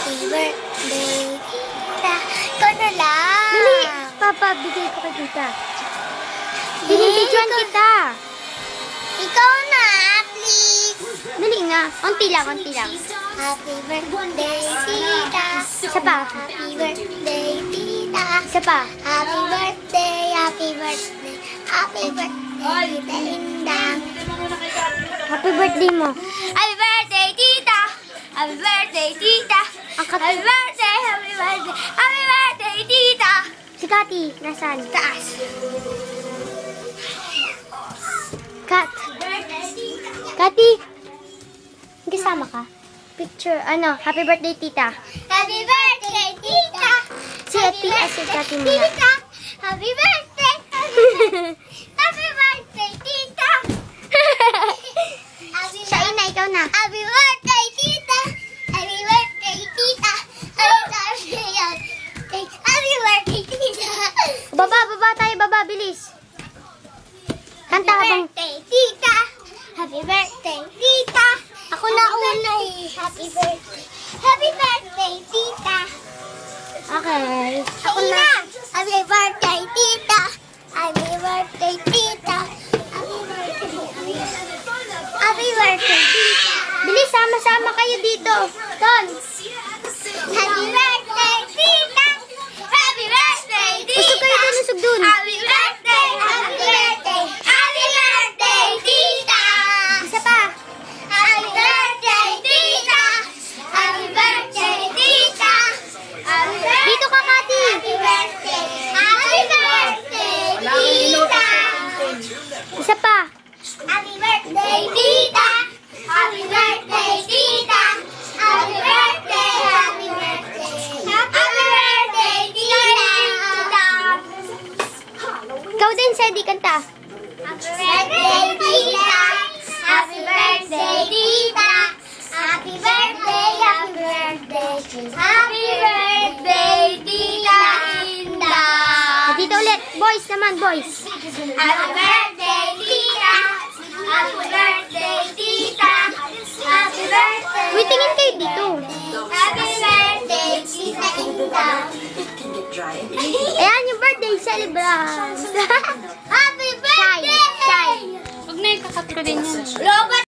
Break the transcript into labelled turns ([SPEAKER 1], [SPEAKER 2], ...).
[SPEAKER 1] Happy birthday, tita. Ikaw na lang.
[SPEAKER 2] Dali, Papa, bigay ko kay tita. Binibidyoan kita.
[SPEAKER 1] Ikaw na, please.
[SPEAKER 2] Dali nga. Unti lang, unti lang.
[SPEAKER 1] Happy birthday, tita.
[SPEAKER 2] Isa pa.
[SPEAKER 1] Happy birthday, tita.
[SPEAKER 2] Isa pa.
[SPEAKER 1] Happy birthday, happy birthday. Happy birthday, tita Indang.
[SPEAKER 2] Happy birthday mo.
[SPEAKER 1] Happy birthday, tita. Happy birthday, tita. Happy birthday, happy birthday. Happy birthday, tita.
[SPEAKER 2] Si Kati, nasaan?
[SPEAKER 1] Taas.
[SPEAKER 2] Kat. Kati. Kasama ka? Picture, happy birthday, tita.
[SPEAKER 1] Happy birthday, tita.
[SPEAKER 2] Si Kati muna.
[SPEAKER 1] Tita. Happy birthday. Happy birthday, tita.
[SPEAKER 2] Siya ina, ikaw na.
[SPEAKER 1] Happy birthday, tita. Happy birthday, tita. Happy birthday, tita.
[SPEAKER 2] Baba tayo, baba, bilis. Kanta
[SPEAKER 1] Happy
[SPEAKER 2] habang...
[SPEAKER 1] birthday, tita. Happy birthday, tita.
[SPEAKER 2] Ako na una.
[SPEAKER 1] Happy birthday. Happy birthday, tita.
[SPEAKER 2] Okay.
[SPEAKER 1] Ako na. Happy birthday, tita. Happy birthday, tita. Happy birthday, tita.
[SPEAKER 2] Bilis, sama-sama kayo dito. Ton.
[SPEAKER 1] Happy birthday, tita. Happy birthday, tita.
[SPEAKER 2] Usog kayo dun, usog dun.
[SPEAKER 1] Happy birthday, happy birthday. Happy birthday, tita.
[SPEAKER 2] Isa pa.
[SPEAKER 1] Happy birthday, tita. Happy birthday, tita. Happy birthday.
[SPEAKER 2] Dito ka, Kati.
[SPEAKER 1] Happy birthday. Happy birthday, tita.
[SPEAKER 2] Isa pa.
[SPEAKER 1] Happy birthday, tita. Happy birthday, tita. Happy birthday, happy birthday. Happy birthday, tita.
[SPEAKER 2] Ikaw din, Sedi, kanta.
[SPEAKER 1] Happy birthday, tita. Happy birthday, tita. Happy birthday, happy birthday. Happy birthday, tita Inda.
[SPEAKER 2] Dito ulit. Boys naman, boys.
[SPEAKER 1] Happy birthday, tita. Happy birthday, tita. Happy birthday.
[SPEAKER 2] Uy, tingin kayo dito.
[SPEAKER 1] Happy birthday, tita Inda.
[SPEAKER 2] Ayan yung birthday celebrant.
[SPEAKER 1] Happy birthday!
[SPEAKER 2] Shy.
[SPEAKER 3] Huwag na ikakapro din yan.
[SPEAKER 1] Robot!